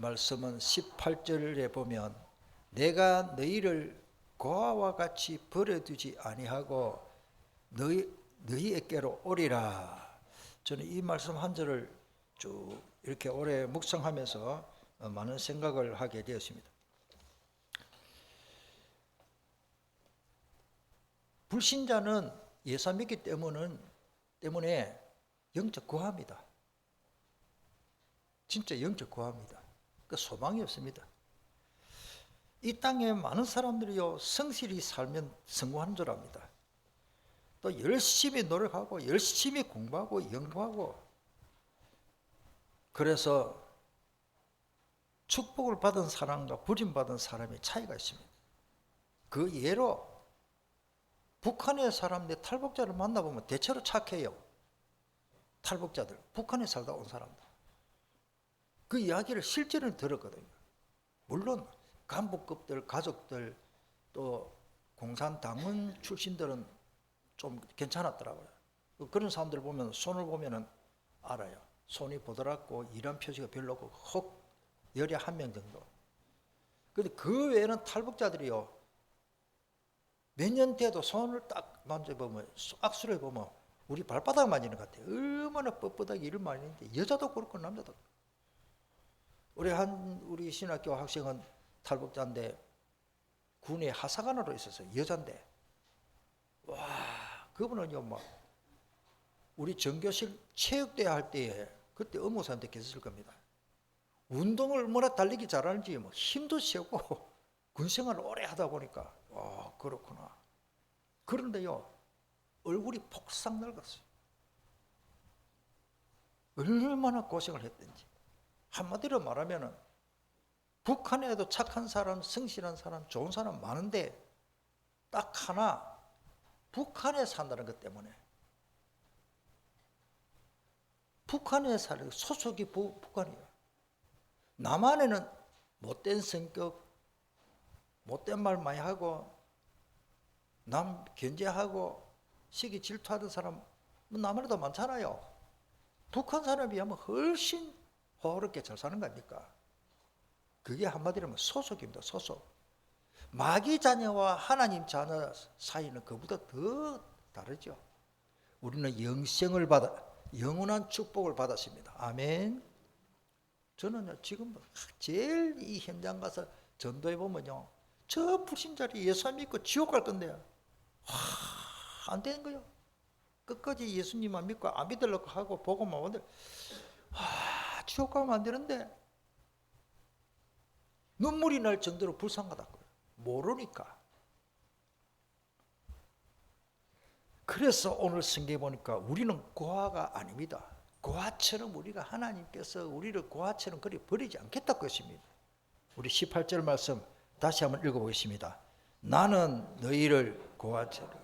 말씀은 18절에 보면 내가 너희를 고아와 같이 버려두지 아니하고 너희에게로 오리라. 저는 이 말씀 한 절을 쭉 이렇게 오래 묵상하면서 많은 생각을 하게 되었습니다. 불신자는 예수 믿기 때문에 영적 고아입니다. 진짜 영적 고아입니다. 그 소망이 없습니다. 이 땅에 많은 사람들이요 성실히 살면 성공하는 줄 압니다. 또 열심히 노력하고 열심히 공부하고 연구하고, 그래서 축복을 받은 사람과 부림받은 사람의 차이가 있습니다. 그 예로 북한의 사람들 탈북자를 만나보면 대체로 착해요. 탈북자들, 북한에 살다 온 사람들. 그 이야기를 실제로 들었거든요. 물론 간부급들, 가족들, 또 공산당원 출신들은 좀 괜찮았더라고요. 그런 사람들 보면 손을 보면은 알아요. 손이 보드랍고 이런 표시가 별로 없고 혹 열에 한 명 정도. 그런데 그 외에는 탈북자들이요 몇 년 돼도 손을 딱 만져보면, 악수를 해보면 우리 발바닥 만지는 것 같아요. 얼마나 뻣뻣하게 일을 많이 했는데, 여자도 그렇고 남자도. 우리 신학교 학생은 탈북자인데 군의 하사관으로 있었어요. 여잔데. 와, 그분은요 막 우리 전교실 체육대회 할 때에 그때 의무사한테 계셨을 겁니다. 운동을 얼마나 달리기 잘하는지 뭐 힘도 세고 군생활을 오래 하다 보니까 그렇구나. 그런데요 얼굴이 폭삭 늙었어요. 얼마나 고생을 했든지. 한마디로 말하면은 북한에도 착한 사람, 성실한 사람, 좋은 사람 많은데 딱 하나 북한에 산다는 것 때문에, 북한에 사는 소속이 북한이에요. 남한에는 못된 성격, 못된 말 많이 하고 남 견제하고 시기 질투하는 사람 남한에도 많잖아요. 북한 사람에 비하면 훨씬 호화롭게 잘 사는 거 아닙니까? 그게 한마디로 하면 소속입니다. 소속. 마귀 자녀와 하나님 자녀 사이는 그보다 더 다르죠. 우리는 영원한 축복을 받았습니다. 아멘. 저는 지금 제일 이 현장 가서 전도해 보면요, 저 불신자들이 예수 믿고 지옥 갈 건데요, 안 되는 거예요. 끝까지 예수님만 믿고 안 믿으려고 하고 보고만 오는데 지옥 가면 안 되는데 눈물이 날 정도로 불쌍하다고요. 모르니까. 그래서 오늘 성경에 보니까 우리는 고아가 아닙니다. 고아처럼 우리가 하나님께서 우리를 고아처럼 그리 버리지 않겠다고 했습니다. 우리 18절 말씀 다시 한번 읽어보겠습니다. 나는 너희를 고아처럼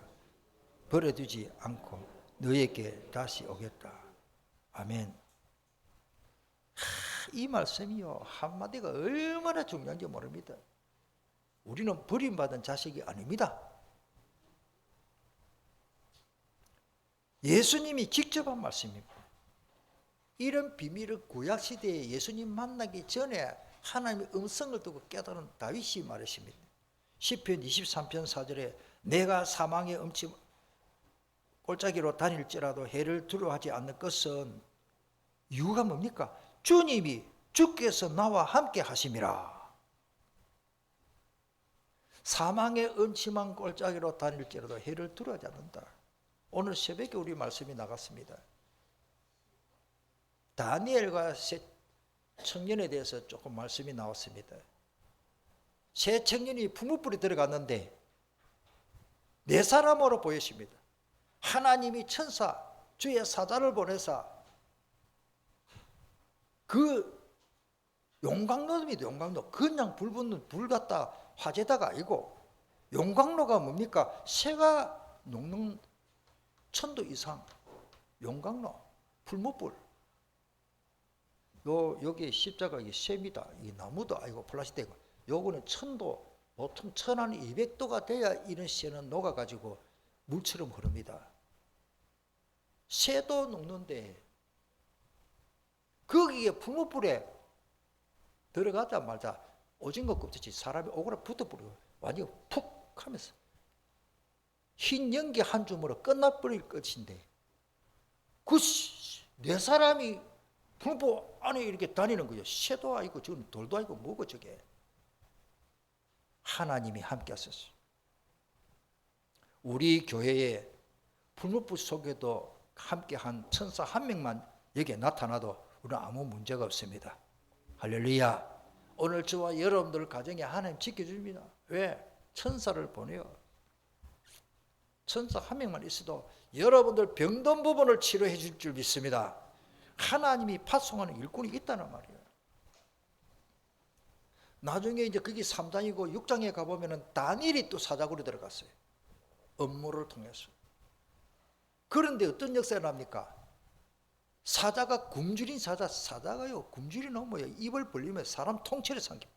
버려두지 않고 너희에게 다시 오겠다. 아멘. 이 말씀이요 한마디가 얼마나 중요한지 모릅니다. 우리는 버림받은 자식이 아닙니다. 예수님이 직접 한 말씀입니다. 이런 비밀을 구약시대에 예수님 만나기 전에 하나님의 음성을 듣고 깨달은 다윗이 말했습니다. 시편 23편 4절에 내가 사망의 골짜기로 다닐지라도 해를 두려워하지 않는 것은 이유가 뭡니까? 주께서 나와 함께 하심이라. 사망의 음침한 골짜기로 다닐지라도 해를 두려워하지 않는다. 오늘 새벽에 우리 말씀이 나갔습니다. 다니엘과 새 청년에 대해서 조금 말씀이 나왔습니다. 새 청년이 부뭅불에 들어갔는데 네 사람으로 보였습니다. 하나님이 천사 주의 사자를 보내사 그 용광로입니다. 용광로. 그냥 불 붙는 불 같다 화재다가 아니고, 용광로가 뭡니까? 새가 녹는 천도 이상 용광로, 풀무불. 여기 십자가 이 셈이다. 이 나무도 아니고 플라스틱. 요거는 천도, 보통 1200도가 돼야 이런 쇠는 녹아가지고 물처럼 흐릅니다. 새도 녹는데 거기에 풀무불에 들어가자마자 오징어 껍질이 사람이 오그라 붙어버려. 완전 푹 하면서 흰 연기 한 줌으로 끝나버릴 것인데 그 네 사람이 불법 안에 이렇게 다니는 거예요. 새도 아니고 저건 돌도 아니고 뭐고 저게. 하나님이 함께 하셨어요. 우리 교회에 풀무불 속에도 함께한 천사 한 명만 여기에 나타나도 우리는 아무 문제가 없습니다. 할렐루야. 오늘 저와 여러분들 가정에 하나님 지켜줍니다. 왜? 천사를 보내요. 천사 한 명만 있어도 여러분들 병든 부분을 치료해 줄 줄 믿습니다. 하나님이 파송하는 일꾼이 있다는 말이에요. 나중에 이제 그게 3장이고 6장에 가보면은 다니엘이 또 사자굴에 들어갔어요. 업무를 통해서. 그런데 어떤 역사가 납니까? 사자가 굶주린 사자가요. 굶주린 뭐야? 입을 벌리면 사람 통째로 삼켜.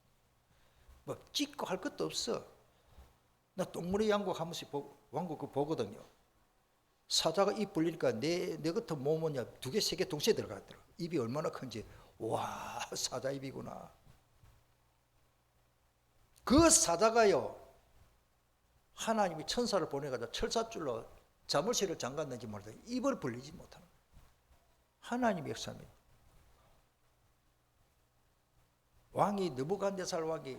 뭐 찢고 할 것도 없어. 나 동물의 왕국 한 번씩 왕국 그 보거든요. 사자가 입 벌리니까 내 같은 몸은 2개, 3개 동시에 들어가더라고. 입이 얼마나 큰지. 와, 사자 입이구나. 그 사자가요, 하나님이 천사를 보내가지고 철사줄로 자물쇠를 잠갔는지 모르다 입을 벌리지 못하는 거예요. 하나님의 역사입니다. 왕이 느부갓네살 왕이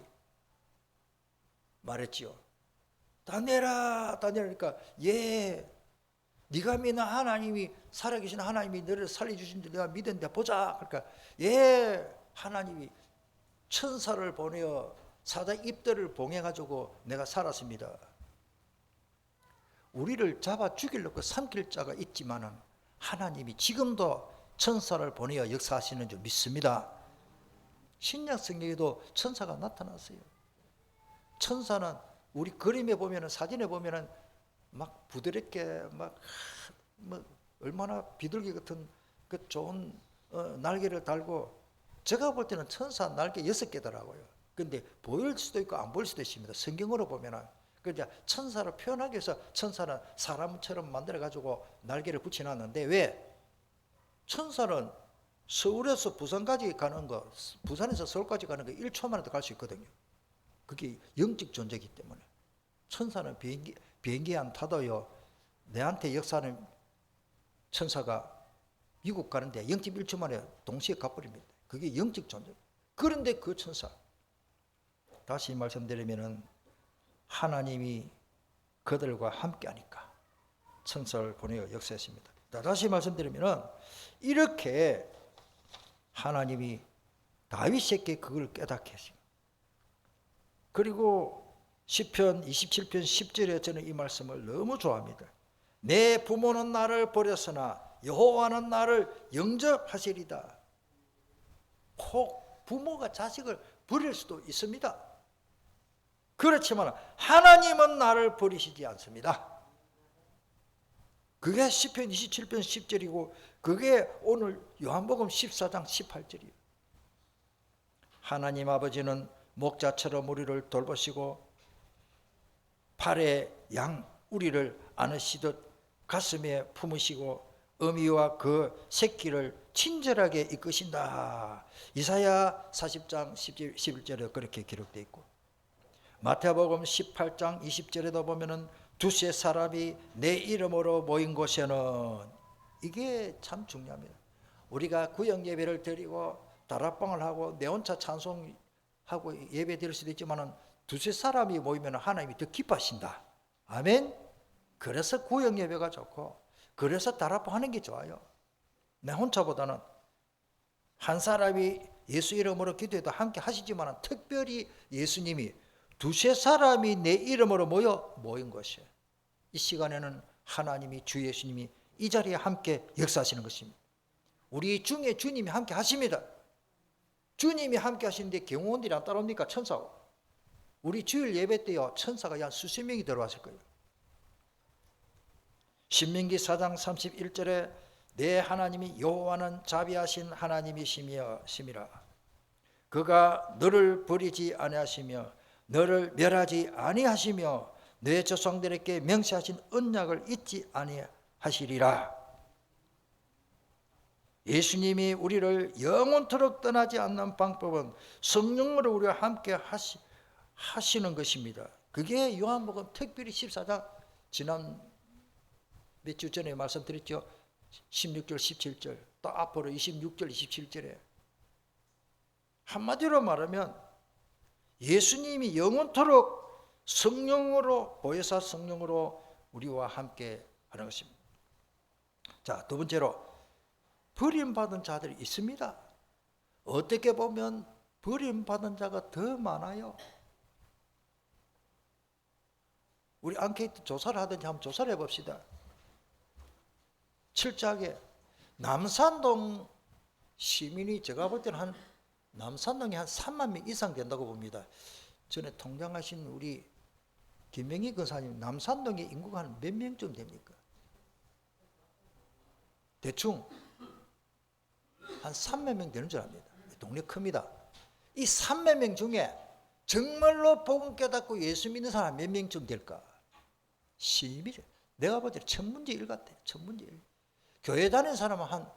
말했지요. 다니엘아, 다니엘이니까 예, 네가 믿는 하나님이 살아계신 하나님이 너를 살려주신지 내가 믿었는데 보자. 그러니까 예, 하나님이 천사를 보내어 사자 입들을 봉해가지고 내가 살았습니다. 우리를 잡아 죽이려고 삼킬 자가 있지만은 하나님이 지금도 천사를 보내어 역사하시는 줄 믿습니다. 신약 성경에도 천사가 나타났어요. 천사는 우리 그림에 보면은, 사진에 보면은 막 부드럽게 막 얼마나 비둘기 같은 그 좋은 날개를 달고, 제가 볼 때는 천사 날개 6개더라고요. 근데 보일 수도 있고 안 보일 수도 있습니다. 성경으로 보면은. 그러니까 천사를 표현하기 위해서 천사는 사람처럼 만들어 가지고 날개를 붙여놨는데, 왜? 천사는 서울에서 부산까지 가는 거, 부산에서 서울까지 가는 거 1초 만에도 갈 수 있거든요. 그게 영적 존재이기 때문에. 천사는 비행기 안 타도요, 내한테 역사하는 천사가 미국 가는데 0.1초 만에 동시에 가버립니다. 그게 영적 존재. 그런데 그 천사, 다시 말씀드리면은 하나님이 그들과 함께 하니까 천사를 보내어 역사했습니다. 다시 말씀드리면은 이렇게 하나님이 다윗에게 그걸 깨닫게 했습니다. 그리고 시편 27편 10절에 저는 이 말씀을 너무 좋아합니다. 내 부모는 나를 버렸으나 여호와는 나를 영접하시리다. 혹 부모가 자식을 버릴 수도 있습니다. 그렇지만 하나님은 나를 버리시지 않습니다. 그게 시편 27편 10절이고 그게 오늘 요한복음 14장 18절이에요. 하나님 아버지는 목자처럼 우리를 돌보시고 팔에 양 우리를 안으시듯 가슴에 품으시고 어미와 그 새끼를 친절하게 이끄신다. 이사야 40장 11절에 그렇게 기록되어 있고, 마태복음 18장 20절에도 보면은 두세 사람이 내 이름으로 모인 곳에는, 이게 참 중요합니다. 우리가 구역 예배를 드리고 다락방을 하고 내 혼자 찬송하고 예배 드릴 수도 있지만은 두세 사람이 모이면 하나님이 더 기뻐하신다. 아멘. 그래서 구역 예배가 좋고, 그래서 다락방 하는 게 좋아요. 내 혼자보다는 한 사람이 예수 이름으로 기도해도 함께 하시지만 특별히 예수님이 두세 사람이 내 이름으로 모인 것이에요. 이 시간에는 하나님이, 주 예수님이 이 자리에 함께 역사하시는 것입니다. 우리 중에 주님이 함께 하십니다. 주님이 함께 하시는데 경호원들이 안 따라옵니까? 천사고. 우리 주일 예배 때요, 천사가 한 수십 명이 들어왔을 거예요. 신명기 4장 31절에 내 하나님이 여호와는 자비하신 하나님이시미라. 그가 너를 버리지 아니하시며 너를 멸하지 아니하시며 내 조상들에게 명시하신 언약을 잊지 아니하시리라. 예수님이 우리를 영원토록 떠나지 않는 방법은 성령으로 우리와 함께 하시는 것입니다. 그게 요한복음 특별히 14장 지난 몇 주 전에 말씀드렸죠. 16절 17절 또 앞으로 26절 27절에 한마디로 말하면 예수님이 영원토록 성령으로 보혜사 성령으로 우리와 함께 하는 것입니다. 자, 두 번째로 버림받은 자들이 있습니다. 어떻게 보면 버림받은 자가 더 많아요. 우리 앙케이트 조사를 하든지 한번 조사를 해봅시다. 7장에 남산동 시민이 제가 볼 때는 남산동에 한 3만 명 이상 된다고 봅니다. 전에 통장하신 우리 김명희 근사님, 남산동의 인구가 한 몇 명쯤 됩니까? 대충 한 3만 명 되는 줄 압니다. 동네 큽니다. 이 3만 명 중에 정말로 복음 깨닫고 예수 믿는 사람 몇 명쯤 될까? 시민이 내가 볼 때 천문제 일 같아. 천문제 일. 교회 다니는 사람은 한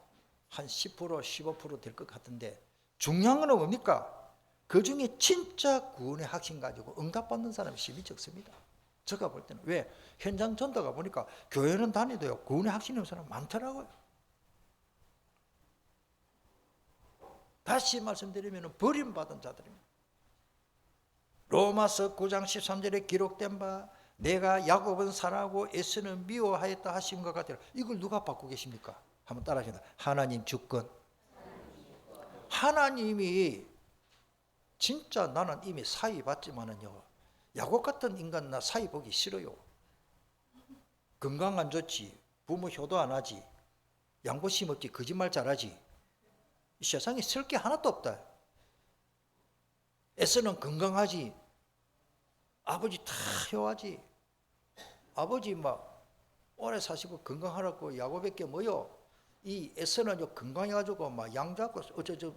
10%, 15% 될 것 같은데 중요한 건 뭡니까? 그 중에 진짜 구원의 확신 가지고 응답받는 사람이 심히 적습니다. 제가 볼 때는. 왜? 현장 전도가 보니까 교회는 다니도요 구원의 확신 있는 사람 많더라고요. 다시 말씀드리면 버림받은 자들입니다. 로마서 9장 13절에 기록된 바 내가 야곱은 사랑하고 에서는 미워하였다 하신 것 같아요. 이걸 누가 받고 계십니까? 한번 따라하시다. 하나님 주권. 하나님이 진짜 나는 이미 사위 받지만은요 야곱 같은 인간 나 사위 보기 싫어요. 건강 안 좋지, 부모 효도 안 하지, 양보심 없지, 거짓말 잘하지. 이 세상에 쓸 게 하나도 없다. 에서는 건강하지, 아버지 다 효하지. 아버지 막 오래 사시고 건강하라고 야곱에게 뭐요? 이 에서는 건강해가지고 막 양 잡고 어쩌저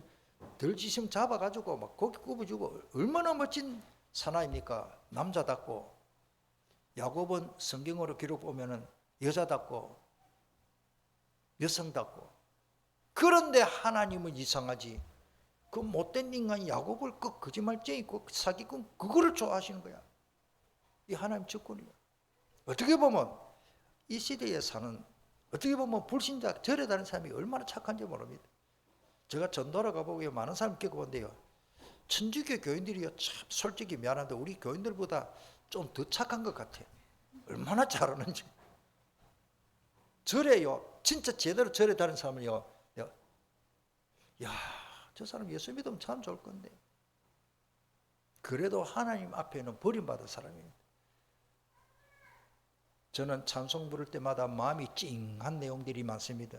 들지심 잡아가지고 막 고기 굽어주고 얼마나 멋진 사나입니까? 남자답고. 야곱은 성경으로 기록 보면은 여자답고 여성답고. 그런데 하나님은 이상하지. 그 못된 인간 야곱을 그 거짓말쟁이 사기꾼 그거를 좋아하시는 거야. 이 하나님 주권이야. 어떻게 보면 이 시대에 사는 어떻게 보면 불신자 절에 다니는 사람이 얼마나 착한지 모릅니다. 제가 전도를 가보고 많은 사람 겪어본데요. 천주교 교인들이요 참 솔직히 미안한데 우리 교인들보다 좀 더 착한 것 같아. 얼마나 잘하는지. 절에요 진짜 제대로 절에 다니는 사람은요 야, 저 사람 예수 믿으면 참 좋을 건데. 그래도 하나님 앞에는 버림받은 사람입니다. 저는 찬송 부를 때마다 마음이 찡한 내용들이 많습니다.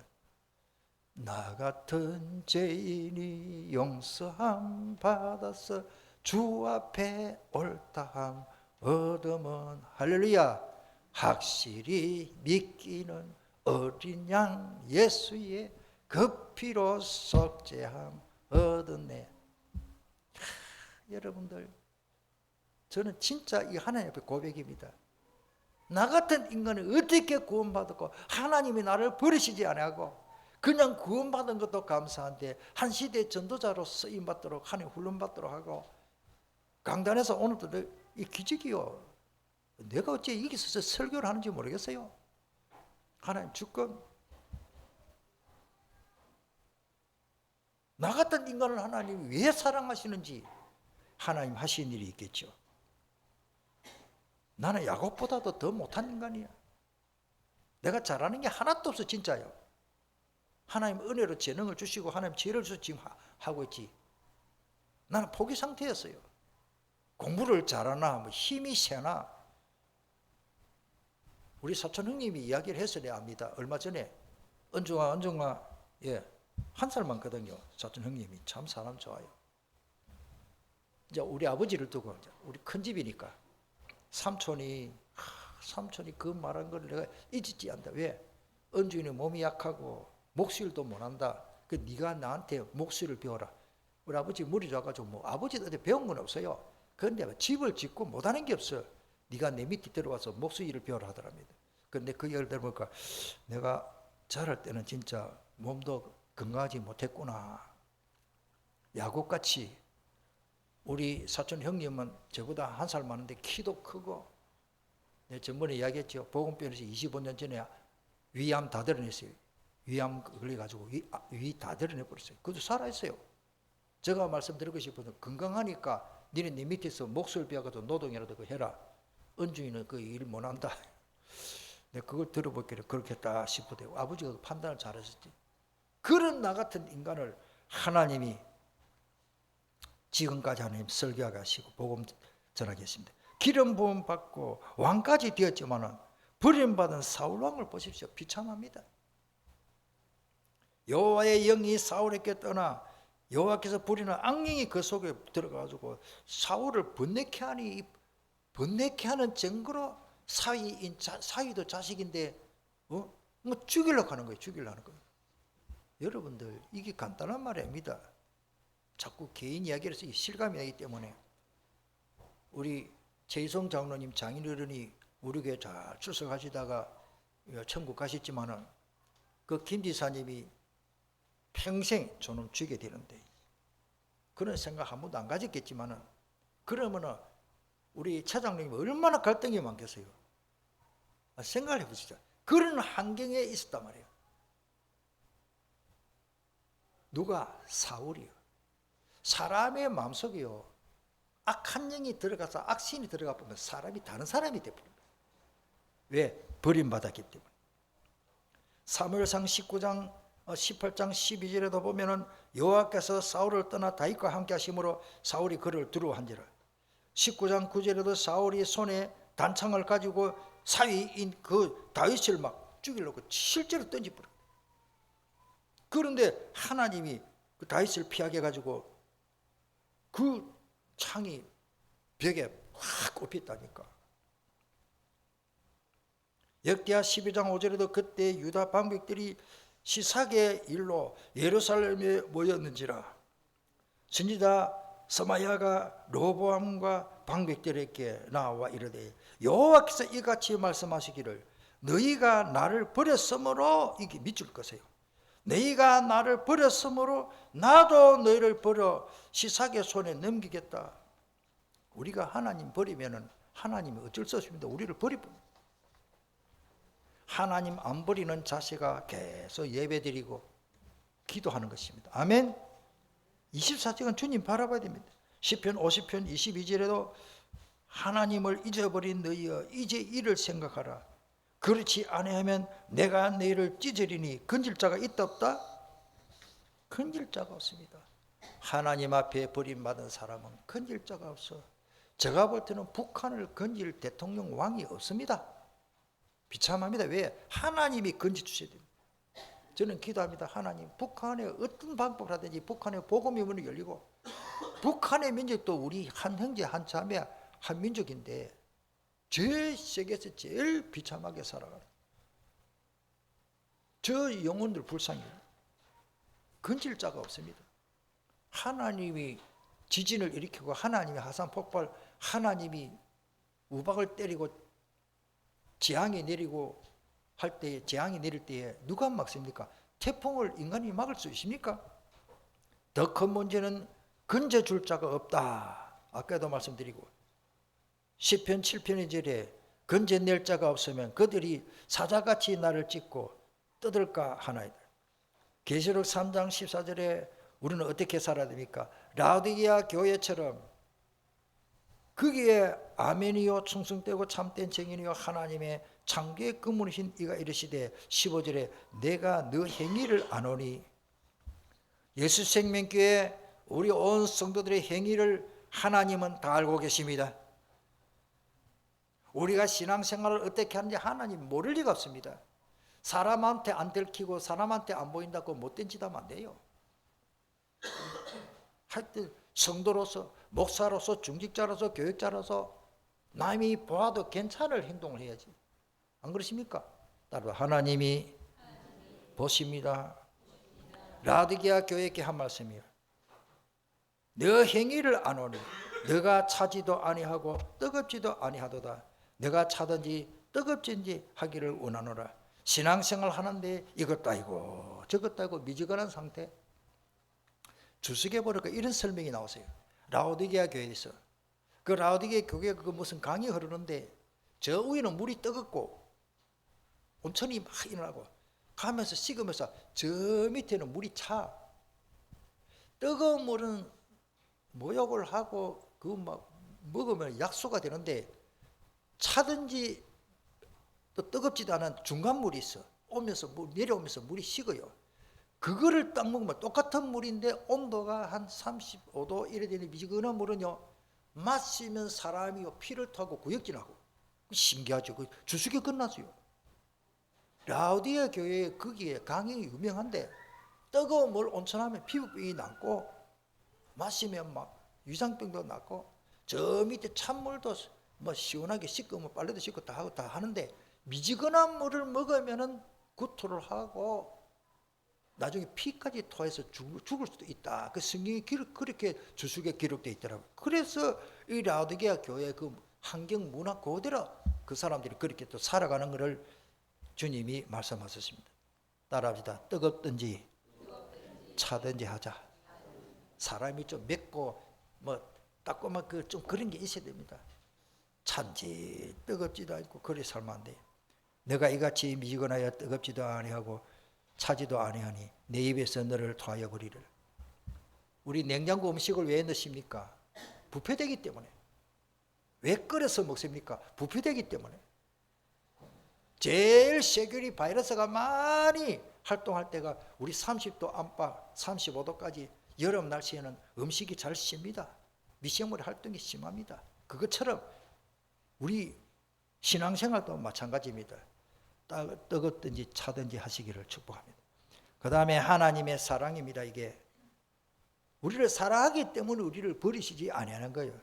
나 같은 죄인이 용서함 받아서 주 앞에 옳다함 얻으면 할렐루야 확실히 믿기는 어린 양 예수의 그 피로 속죄함 얻었네. 여러분들 저는 진짜 이 하나님 앞에 고백입니다. 나 같은 인간을 어떻게 구원받았고 하나님이 나를 버리시지 아니하고 그냥 구원받은 것도 감사한데 한 시대의 전도자로 쓰임받도록 하나님 훈련받도록 하고 강단에서 오늘도 이 기적이요. 내가 어째 여기서 설교를 하는지 모르겠어요. 하나님 주권. 나 같은 인간을 하나님이 왜 사랑하시는지 하나님 하신 일이 있겠죠. 나는 야곱보다도 더 못한 인간이야. 내가 잘하는 게 하나도 없어 진짜요. 하나님 은혜로 재능을 주시고 하나님 지혜를 주셔서 지금 하고 있지. 나는 포기 상태였어요. 공부를 잘하나 뭐 힘이 세나. 우리 사촌 형님이 이야기를 해서 내가 압니다. 얼마 전에 은중아 한 살 많거든요. 사촌 형님이 참 사람 좋아요. 이제 우리 아버지를 두고 우리 큰 집이니까 삼촌이 그 말한 걸 내가 잊지 않다. 왜? 은중이는 몸이 약하고 목소리도 못한다. 그 네가 나한테 목소리를 배워라. 우리 아버지 물이 좋아가지고 뭐 아버지도 어디 배운 건 없어요. 그런데 집을 짓고 못하는 게 없어. 네가 내 밑에 들어와서 목소리를 배워라 하더랍니다. 그런데 그 얘기를 들어보니까 내가 자랄 때는 진짜 몸도 건강하지 못했구나. 야곱같이 우리 사촌 형님은 저보다 한 살 많은데 키도 크고, 내가 전번에 이야기했죠. 보건병원에서 25년 전에 위암 다 드러냈어요. 위암 걸려가지고 위 다 드러내버렸어요. 그것도 살아있어요. 제가 말씀드리고 싶어서 건강하니까 니네 네 밑에서 목소리 비하고도 노동이라도 해라. 은중이는 그 일 못한다. 내가 그걸 들어보기를 그렇겠다 싶어도 아버지가 판단을 잘하셨지. 그런 나 같은 인간을 하나님이 지금까지 하나님 설교하게 하시고 복음 전하게 했습니다. 기름 부음 받고 왕까지 되었지만은 버림받은 사울왕을 보십시오. 비참합니다. 여호와의 영이 사울에게 떠나 여호와께서 부리는 악령이 그 속에 들어가가지고 사울을 번뇌케 하는 증거로 사위도 자식인데 뭐 죽이려고 하는 거예요. 여러분들 이게 간단한 말이 아닙니다. 자꾸 개인 이야기를 해서 실감이 나기 때문에 우리 최희성 장로님 장인어른이 우리 교회 잘 출석하시다가 천국 가셨지만은 그 김 지사님이 평생 저놈 죽게 되는데 그런 생각 한 번도 안 가졌겠지만은 그러면은 우리 차장님이 얼마나 갈등이 많겠어요. 생각을 해보시죠. 그런 환경에 있었단 말이에요. 누가? 사울이요. 사람의 마음속에요, 악한 영이 들어가서 악신이 들어가 보면 사람이 다른 사람이 되어버립니다. 왜? 버림받았기 때문에. 사무엘상 19장 18장 12절에도 보면은 여호와께서 사울을 떠나 다윗과 함께 하심으로 사울이 그를 두려워한지라. 19장 9절에도 사울이 손에 단창을 가지고 사위인 그 다윗을 막 죽이려고 실제로 던져버려. 그런데 하나님이 그 다윗을 피하게 해가지고 그 창이 벽에 확 꼽혔다니까. 역대하 12장 5절에도 그때 유다 방백들이 시삭의 일로 예루살렘에 모였는지라. 선지자 스마야가 로보암과 방백들에게 나와 이르되 여호와께서 이같이 말씀하시기를 너희가 나를 버렸으므로 이게 밑줄 거세요. 너희가 나를 버렸으므로 나도 너희를 버려 시삭의 손에 넘기겠다. 우리가 하나님 버리면은 하나님이 어쩔 수 없습니다. 우리를 버리고 하나님 안 버리는 자세가 계속 예배드리고 기도하는 것입니다. 아멘. 24시간 주님 바라봐야 됩니다. 시편 50편 22절에도 하나님을 잊어버린 너희여 이제 이를 생각하라. 그렇지 아니하면 내가 너희를 찢으리니 건질 자가 있다 없다? 건질 자가 없습니다. 하나님 앞에 버림받은 사람은 건질 자가 없어. 제가 볼 때는 북한을 건질 대통령 왕이 없습니다. 비참합니다. 왜? 하나님이 건져주셔야 됩니다. 저는 기도합니다. 하나님, 북한에 어떤 방법을 하든지 북한의 복음의 문이 열리고 북한의 민족도 우리 한 형제 한 자매 한 민족인데 저 세계에서 제일 비참하게 살아가는 저 영혼들 불쌍해요. 건질 자가 없습니다. 하나님이 지진을 일으키고 하나님이 화산 폭발, 하나님이 우박을 때리고 재앙이 내리고 할 때, 재앙이 내릴 때에 누가 막습니까? 태풍을 인간이 막을 수 있습니까? 더 큰 문제는 건져줄 자가 없다. 아까도 말씀드리고 시편 7편 2절에 건져낼 자가 없으면 그들이 사자같이 나를 찢고 떠들까 하나이다. 계시록 3장 14절에 우리는 어떻게 살아야 됩니까? 라오디게아 교회처럼 거기에 아멘이요 충성되고 참된 증인이요 하나님의 창조의 근본이신 이가 이르시되 15절에 내가 너 행위를 아노니. 예수 생명교회 우리 온 성도들의 행위를 하나님은 다 알고 계십니다. 우리가 신앙생활을 어떻게 하는지 하나님 모를 리가 없습니다. 사람한테 안 들키고 사람한테 안 보인다고 못된 짓 하면 안 돼요. 하여튼 성도로서 목사로서 중직자로서 교육자로서 남이 보아도 괜찮을 행동을 해야지. 안 그러십니까? 따로 하나님이 보십니다. 라오디게아 교회에게 한 말씀이에요. 너 행위를 아노니 너가 차지도 아니하고 뜨겁지도 아니하도다. 너가 차든지 뜨겁든지 하기를 원하노라. 신앙생활 하는데 이것도 아니고 적었다고 미지근한 상태. 주석에 보니까 이런 설명이 나오세요. 라오디게아 교회에서 그 라오디게아 교회가 그 무슨 강이 흐르는데 저 위는 물이 뜨겁고 온천이 막 일어나고 가면서 식으면서 저 밑에는 물이 차. 뜨거운 물은 모욕을 하고 그 막 먹으면 약수가 되는데 차든지 또 뜨겁지도 않은 중간 물이 있어. 오면서 내려오면서 물이 식어요. 그거를 딱 먹으면 똑같은 물인데 온도가 한 35도 이래 되는 미지근한 물은요, 마시면 사람이 피를 타고 구역질하고. 신기하죠. 그 주석이 끝났어요. 라우디아 교회 거기에 강이 유명한데 뜨거운 물 온천하면 피부병이 낫고 마시면 막 위장병도 낫고 저 밑에 찬물도 뭐 시원하게 씻고 빨래도 씻고 다 하고 다 하는데 미지근한 물을 먹으면은 구토를 하고 나중에 피까지 토해서 죽을 수도 있다. 그 성경이 그렇게 주석에 기록되어 있더라고요. 그래서 이 라오디게아 교회 그 환경 문화 그대로 그 사람들이 그렇게 또 살아가는 것을 주님이 말씀하셨습니다. 따라합시다. 뜨겁든지 차든지 하자. 사람이 좀 맵고 뭐 따끔한 그 좀 그런 게 있어야 됩니다. 찬지 뜨겁지도 않고 그래 살면 안 돼. 내가 이같이 미지근하여 뜨겁지도 아니하고 차지도 아니하니 내 입에서 너를 토하여 버리를. 우리 냉장고 음식을 왜 넣습니까? 부패되기 때문에. 왜 끓여서 먹습니까? 부패되기 때문에. 제일 세균이 바이러스가 많이 활동할 때가 우리 30도 안팎 35도까지 여름 날씨에는 음식이 잘 씁니다. 미생물 활동이 심합니다. 그것처럼 우리 신앙생활도 마찬가지입니다. 뜨겁든지 차든지 하시기를 축복합니다. 그 다음에 하나님의 사랑입니다. 이게 우리를 사랑하기 때문에 우리를 버리시지 아니하는 거예요.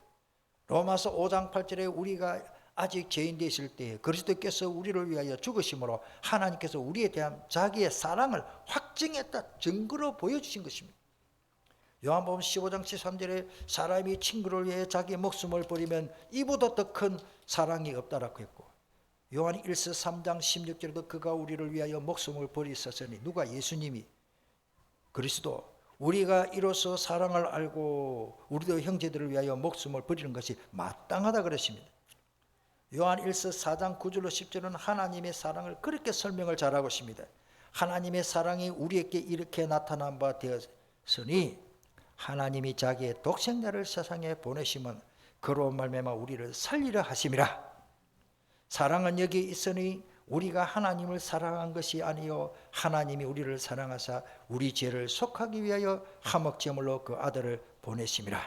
로마서 5장 8절에 우리가 아직 죄인 되실 때 그리스도께서 우리를 위하여 죽으심으로 하나님께서 우리에 대한 자기의 사랑을 확증했다 증거로 보여주신 것입니다. 요한복음 15장 13절에 사람이 친구를 위해 자기 목숨을 버리면 이보다 더 큰 사랑이 없다라고 했고, 요한 1서 3장 16절에도 그가 우리를 위하여 목숨을 버리셨으니, 누가? 예수님이. 그리스도. 우리가 이로써 사랑을 알고 우리도 형제들을 위하여 목숨을 버리는 것이 마땅하다 그랬습니다. 요한 1서 4장 9절로 10절은 하나님의 사랑을 그렇게 설명을 잘하고 있습니다. 하나님의 사랑이 우리에게 이렇게 나타난 바 되었으니 하나님이 자기의 독생자를 세상에 보내시면 그로 말미암아 우리를 살리려 하심이라. 사랑은 여기 있으니 우리가 하나님을 사랑한 것이 아니요 하나님이 우리를 사랑하사 우리 죄를 속하기 위하여 화목제물로 그 아들을 보내심이라.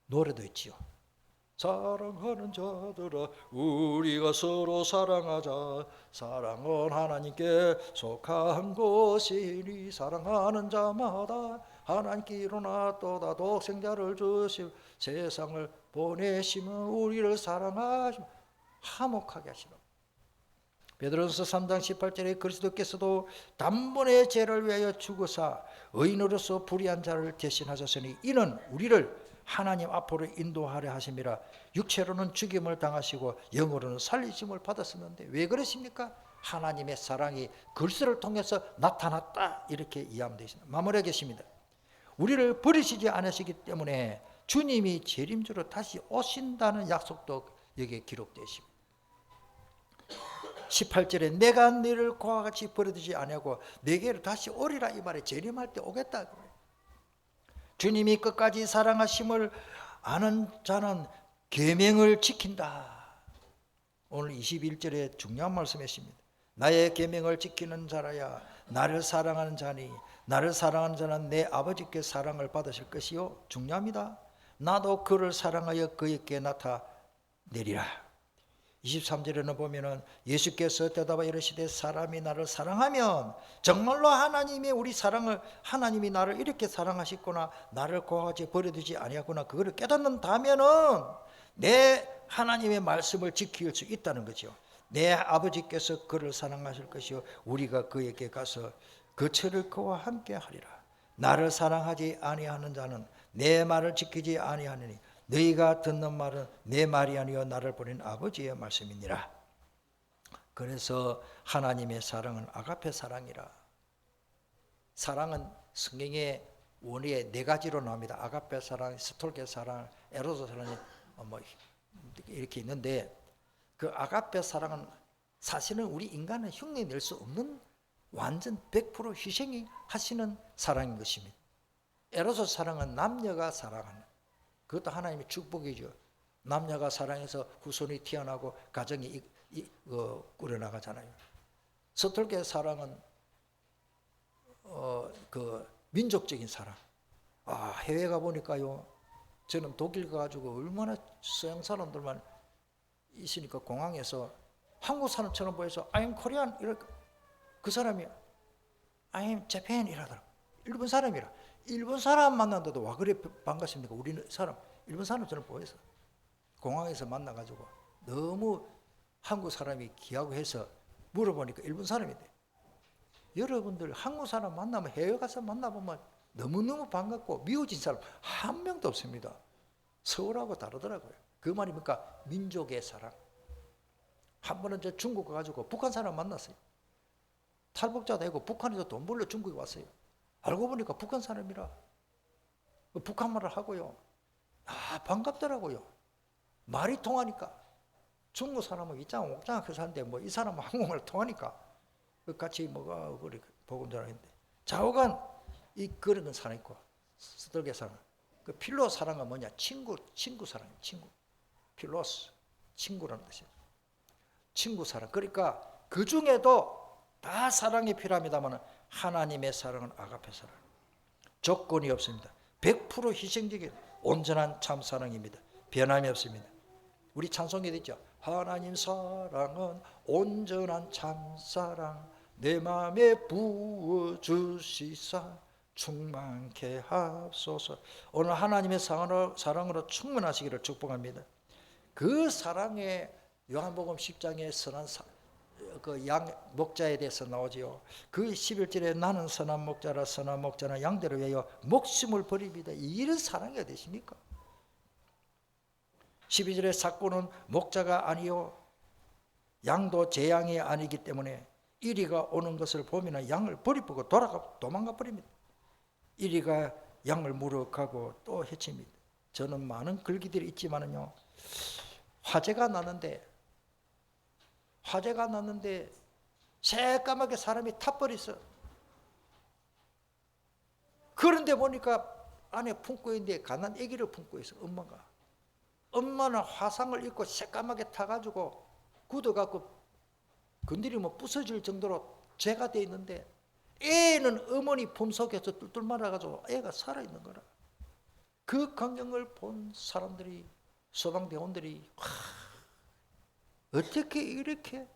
노래도 있지요. 사랑하는 자들아 우리가 서로 사랑하자. 사랑은 하나님께 속한 것이니 사랑하는 자마다 하나님께 일어났도다. 독생자를 주시고 세상을 보내시면 우리를 사랑하시며 화목하게 하시라. 베드로전서 3장 18절에 그리스도께서도 단번에 죄를 위하여 죽으사 의인으로서 불의한 자를 대신하셨으니 이는 우리를 하나님 앞으로 인도하려 하심이라. 육체로는 죽임을 당하시고 영으로는 살리심을 받았었는데 왜 그러십니까? 하나님의 사랑이 그리스도를 통해서 나타났다, 이렇게 이해하면 되십니다. 마무리하겠습니다. 우리를 버리시지 않으시기 때문에 주님이 재림주로 다시 오신다는 약속도 여기에 기록되어 있습니다. 18절에 내가 너를 그와 같이 버려두지 아니하고 내게로 다시 오리라, 이 말에 재림할 때 오겠다. 주님이 끝까지 사랑하심을 아는 자는 계명을 지킨다. 오늘 21절에 중요한 말씀이십니다. 나의 계명을 지키는 자라야 나를 사랑하는 자니 나를 사랑하는 자는 내 아버지께 사랑을 받으실 것이요. 중요합니다. 나도 그를 사랑하여 그에게 나타내리라. 23절에는 보면은 예수께서 대답하여 이르시되 사람이 나를 사랑하면 정말로 하나님이 우리 사랑을, 하나님이 나를 이렇게 사랑하셨구나, 나를 고하지 버려두지 아니하구나, 그거를 깨닫는다면은 내 하나님의 말씀을 지킬 수 있다는 거죠. 내 아버지께서 그를 사랑하실 것이요 우리가 그에게 가서 그 철을 그와 함께 하리라. 나를 사랑하지 아니하는 자는 내 말을 지키지 아니하느니 너희가 듣는 말은 내 말이 아니요 나를 보낸 아버지의 말씀이니라. 그래서 하나님의 사랑은 아가페 사랑이라. 사랑은 성경의 원리에 네 가지로 나옵니다. 아가페 사랑, 스톨게 사랑, 에로스 사랑이 뭐 이렇게 있는데, 그 아가페 사랑은 사실은 우리 인간은 흉내낼 수 없는 완전 100% 희생이 하시는 사랑인 것입니다. 에로스 사랑은 남녀가 사랑하는, 그것도 하나님의 축복이죠. 남녀가 사랑해서 후손이 태어나고 가정이 꾸려나가잖아요. 스톨게 사랑은 그 민족적인 사랑. 해외 가 보니까요, 저는 독일 가가지고 얼마나 서양 사람들만 있으니까 공항에서 한국 사람처럼 보여서 I'm Korean 이럴까, 그 사람이 I'm Japan 이러더라고. 일본 사람이라. 일본 사람 만났는데도 와 그래 반갑습니까? 우리는 사람 일본 사람처럼 보여서 공항에서 만나가지고 너무 한국 사람이 귀하고 해서 물어보니까 일본 사람인데, 여러분들 한국 사람 만나면 해외 가서 만나보면 너무너무 반갑고 미워진 사람 한 명도 없습니다. 서울하고 다르더라고요. 그 말이 뭡니까? 민족의 사랑. 한 번은 저 중국 가가지고 북한 사람 만났어요. 탈북자 되고 북한에서 돈 벌러 중국에 왔어요. 알고 보니까 북한 사람이라 북한 말을 하고요. 반갑더라고요. 말이 통하니까. 중국 사람은 이짱 옥짱 그 사는데 뭐 이 사람은 한국말 통하니까 같이 뭐가 그래 복음 전하는데, 좌우간 이 그런 사람 있고 스톨게 사랑. 그 필로 사랑은 뭐냐? 친구 사랑. 친구. 필로스 친구라는 뜻이에요. 친구 사랑. 그러니까 그 중에도 다 사랑이 필요합니다만 하나님의 사랑은 아가페 사랑. 조건이 없습니다. 100% 희생적인 온전한 참 사랑입니다. 변함이 없습니다. 우리 찬송에 있죠. 하나님 사랑은 온전한 참 사랑, 내 마음에 부어주시사 충만케 하소서. 오늘 하나님의 사랑으로 충만하시기를 축복합니다. 그 사랑에 요한복음 10장에 선한 그 양 목자에 대해서 나오지요. 그 11절에 나는 선한 목자라, 선한 목자는 양들을 위하여 목숨을 버립니다. 이런 사랑이 어디십니까? 12절에 삭고는 목자가 아니요 양도 제 양이 아니기 때문에 이리가 오는 것을 보면 양을 버리고 도망가 버립니다. 이리가 양을 물어가고 또 해칩니다. 저는 많은 글귀들이 있지만은요, 화재가 났는데 새까맣게 사람이 타버렸어. 그런데 보니까 안에 품고 있는데 가난 아기를 품고 있어. 엄마는 화상을 입고 새까맣게 타가지고 굳어갖고 건드리면 부서질 정도로 죄가 돼 있는데, 애는 어머니 품속에서 뚫뚫 말아가지고 애가 살아있는 거라. 그 광경을 본 사람들이, 소방대원들이 어떻게 이렇게.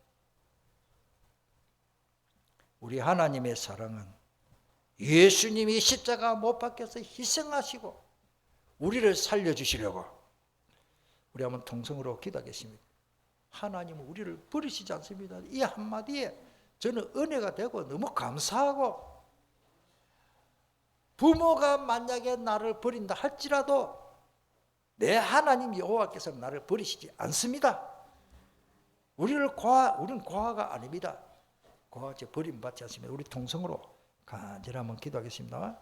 우리 하나님의 사랑은 예수님이 십자가 못 박혀서 희생하시고 우리를 살려주시려고. 우리 한번 통성으로 기도하겠습니다. 하나님은 우리를 버리시지 않습니다. 이 한마디에 저는 은혜가 되고 너무 감사하고, 부모가 만약에 나를 버린다 할지라도 내 하나님 여호와께서 나를 버리시지 않습니다. 우리는 고아가 아닙니다. 고아제 버림받지 않습니다. 우리 통성으로 간절히 한번 기도하겠습니다.